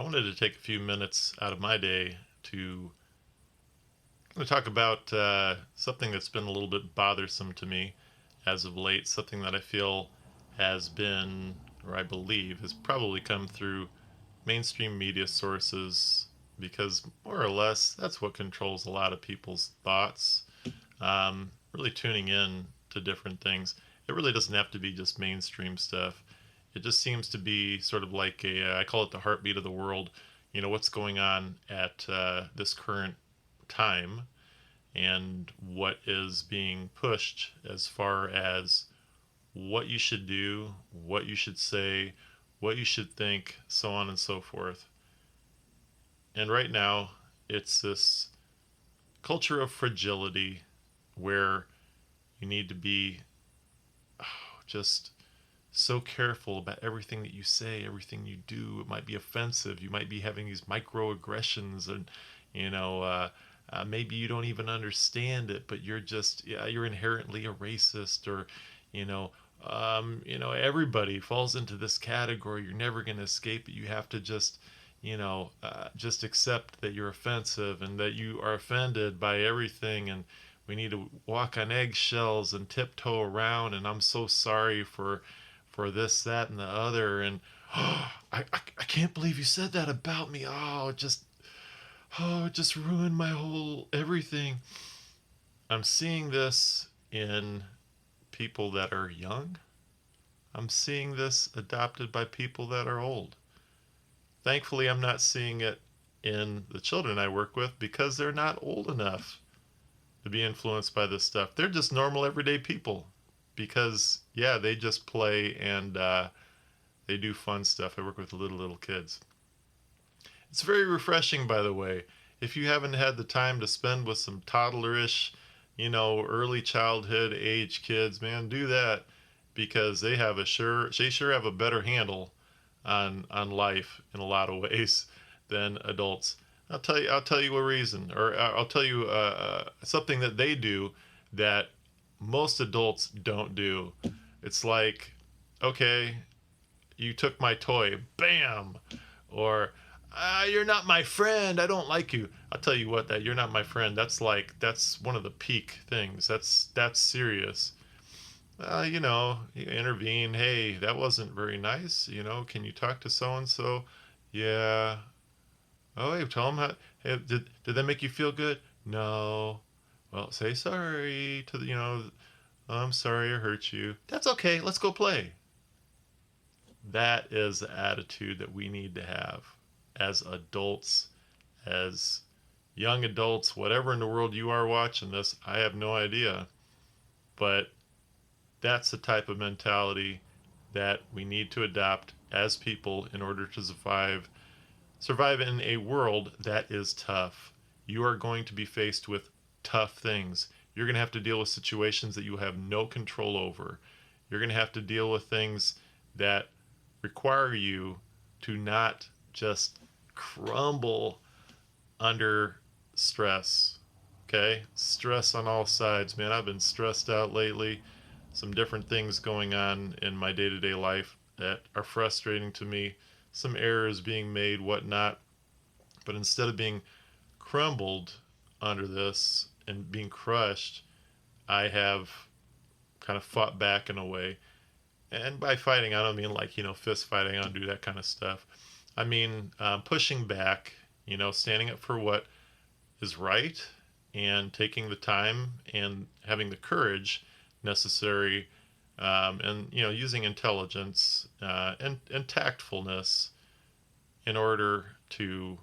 wanted to take a few minutes out of my day to kind of talk about something that's been a little bit bothersome to me as of late, something that I feel has been, or I believe, has probably come through mainstream media sources because more or less that's what controls a lot of people's thoughts. Really tuning in to different things. It really doesn't have to be just mainstream stuff. It just seems to be sort of like I call it the heartbeat of the world. You know, what's going on at this current time and what is being pushed as far as what you should do, what you should say, what you should think, so on and so forth. And right now, it's this culture of fragility where you need to be just so careful about everything that you say, everything you do. It might be offensive. You might be having these microaggressions, and you know, maybe you don't even understand it, but you're just you're inherently a racist, or you know. Everybody falls into this category. You're never going to escape it. You have to just accept that you're offensive and that you are offended by everything, and we need to walk on eggshells and tiptoe around, and I'm so sorry for this, that, and the other, and I can't believe you said that about me. It just ruined my whole everything. I'm seeing this in people that are young. I'm seeing this adopted by people that are old. Thankfully, I'm not seeing it in the children I work with because they're not old enough to be influenced by this stuff. They're just normal, everyday people because, yeah, they just play and they do fun stuff. I work with little kids. It's very refreshing, by the way. If you haven't had the time to spend with some toddlerish, early childhood age kids, man, do that because they sure have a better handle on life in a lot of ways than adults. I'll tell you a reason, or I'll tell you something that they do that most adults don't do. It's like, okay, you took my toy, bam, or you're not my friend, I don't like you. I'll tell you what, that you're not my friend, that's one of the peak things. That's serious. You intervene. Hey, that wasn't very nice. Can you talk to so and so? Yeah. Oh, hey, tell them how. Hey, did that make you feel good? No. Well, say sorry to "Oh, I'm sorry I hurt you. That's okay. Let's go play." That is the attitude that we need to have as adults, as young adults, whatever in the world you are watching this. I have no idea, but that's the type of mentality that we need to adopt as people in order to survive in a world that is tough. You are going to be faced with tough things. You're going to have to deal with situations that you have no control over. You're going to have to deal with things that require you to not just crumble under stress. Okay? Stress on all sides, man. I've been stressed out lately. Some different things going on in my day-to-day life that are frustrating to me. Some errors being made, whatnot. But instead of being crumbled under this and being crushed, I have kind of fought back in a way. And by fighting, I don't mean like, fist fighting. I don't do that kind of stuff. I mean pushing back, standing up for what is right and taking the time and having the courage necessary, and using intelligence and tactfulness in order to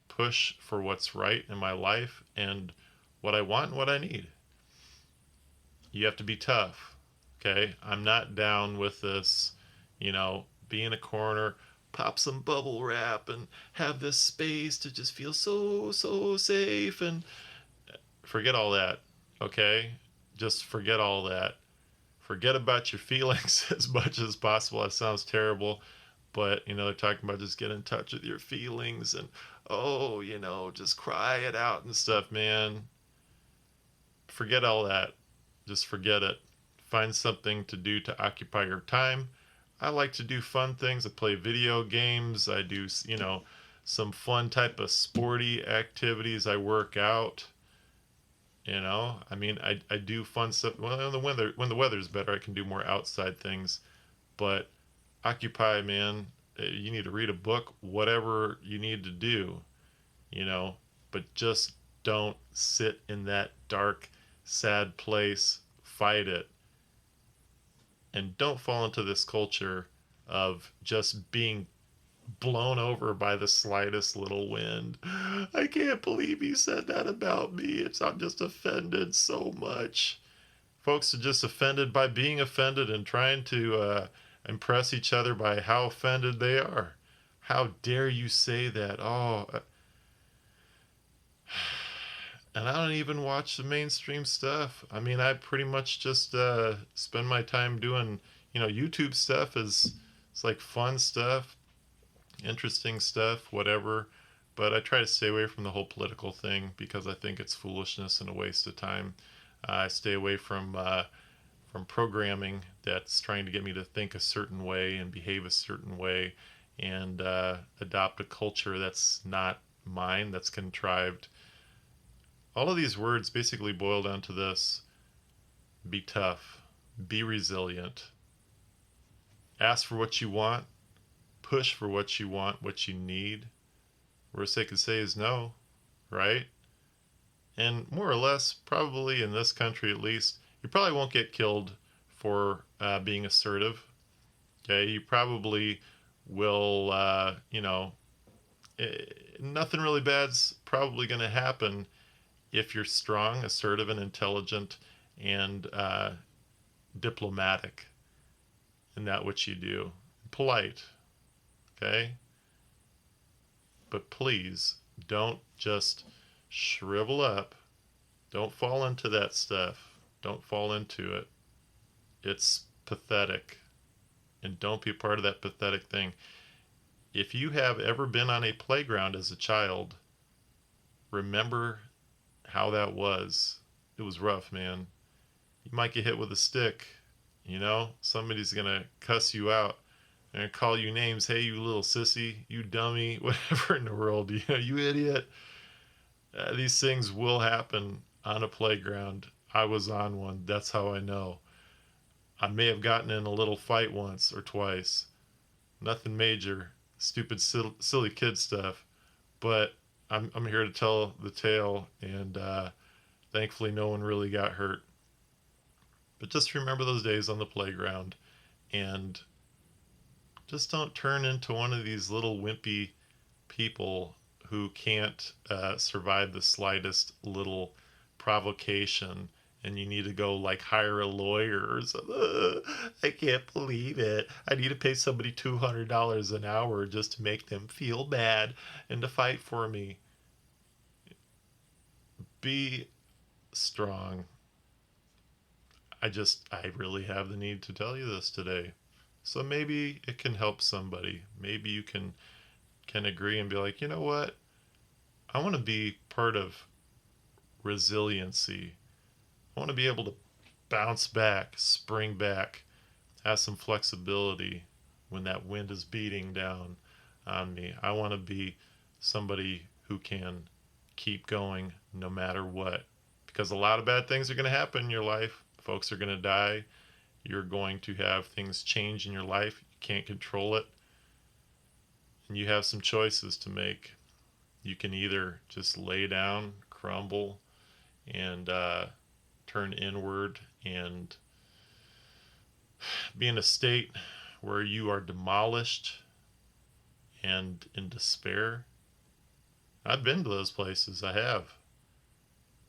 push for what's right in my life and what I want and what I need. You have to be tough. Okay, I'm not down with this, be in a corner, pop some bubble wrap, and have this space to just feel so safe, and forget all that. Okay, just forget all that. Forget about your feelings as much as possible. That sounds terrible, but they're talking about just get in touch with your feelings and just cry it out and stuff, man. Forget all that. Just forget it. Find something to do to occupy your time. I like to do fun things. I play video games. I do, some fun type of sporty activities. I work out. I mean, I do fun stuff. Well, when the weather's better, I can do more outside things. But occupy, man. You need to read a book, whatever you need to do, you know. But just don't sit in that dark, sad place. Fight it, and don't fall into this culture of just being blown over by the slightest little wind. I can't believe you said that about me. I'm just offended so much. Folks are just offended by being offended and trying to impress each other by how offended they are. How dare you say that? Oh, and I don't even watch the mainstream stuff. I mean, I pretty much just spend my time doing, YouTube stuff is it's like fun stuff, interesting stuff, whatever. But I try to stay away from the whole political thing because I think it's foolishness and a waste of time. I stay away from programming that's trying to get me to think a certain way and behave a certain way and adopt a culture that's not mine, that's contrived. All of these words basically boil down to this: be tough, be resilient, ask for what you want, push for what you want, what you need. Worst they could say is no, right? And more or less, probably in this country at least, you probably won't get killed for being assertive. Okay, you probably will, nothing really bad's probably going to happen if you're strong, assertive, and intelligent and diplomatic in that which you do. Polite, okay? But please don't just shrivel up. Don't fall into that stuff. Don't fall into it. It's pathetic. And don't be a part of that pathetic thing. If you have ever been on a playground as a child, remember how that was. It was rough, man. You might get hit with a stick. Somebody's going to cuss you out and call you names. Hey, you little sissy, you dummy, whatever in the world, you idiot. These things will happen on a playground. I was on one. That's how I know. I may have gotten in a little fight once or twice. Nothing major. Stupid, silly kid stuff. But I'm here to tell the tale, and thankfully no one really got hurt. But just remember those days on the playground, and just don't turn into one of these little wimpy people who can't survive the slightest little provocation, and you need to go like hire a lawyer or something. I can't believe it. I need to pay somebody $200 an hour just to make them feel bad and to fight for me. Be strong. I really have the need to tell you this today. So maybe it can help somebody. Maybe you can agree and be like, you know what? I want to be part of resiliency. I want to be able to bounce back, spring back, have some flexibility when that wind is beating down on me. I want to be somebody who can keep going no matter what. Because a lot of bad things are going to happen in your life. Folks are going to die. You're going to have things change in your life. You can't control it. And you have some choices to make. You can either just lay down, crumble, and turn inward and be in a state where you are demolished and in despair. I've been to those places, I have.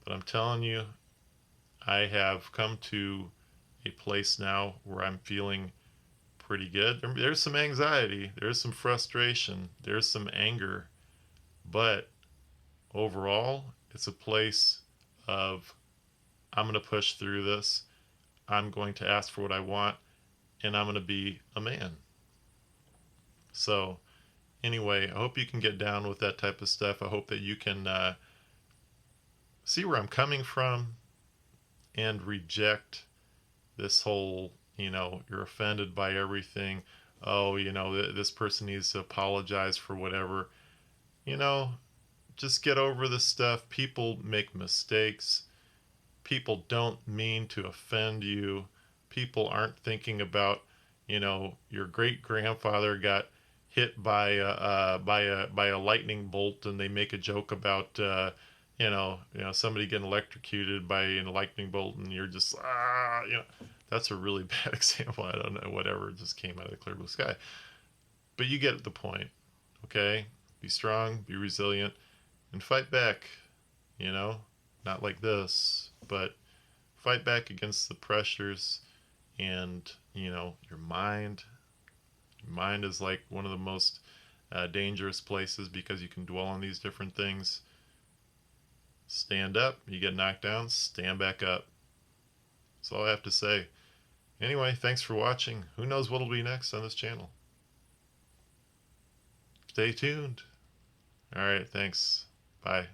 But I'm telling you, I have come to a place now where I'm feeling pretty good. There's some anxiety, there's some frustration, there's some anger, but overall, it's a place of I'm going to push through this. I'm going to ask for what I want, and I'm going to be a man. So, anyway, I hope you can get down with that type of stuff. I hope that you can see where I'm coming from and reject this whole, you're offended by everything. Oh, this person needs to apologize for whatever. you know, just get over this stuff. People make mistakes. People don't mean to offend you. People aren't thinking about, your great grandfather got hit by a lightning bolt, and they make a joke about somebody getting electrocuted by a lightning bolt, and you're just that's a really bad example. I don't know, whatever just came out of the clear blue sky, but you get the point. Okay, be strong, be resilient, and fight back. You know, not like this, but fight back against the pressures. And your mind. Your mind is like one of the most dangerous places because you can dwell on these different things. Stand up. You get knocked down, stand back up. That's all I have to say. Anyway, thanks for watching. Who knows what'll be next on this channel? Stay tuned. All right, thanks. Bye.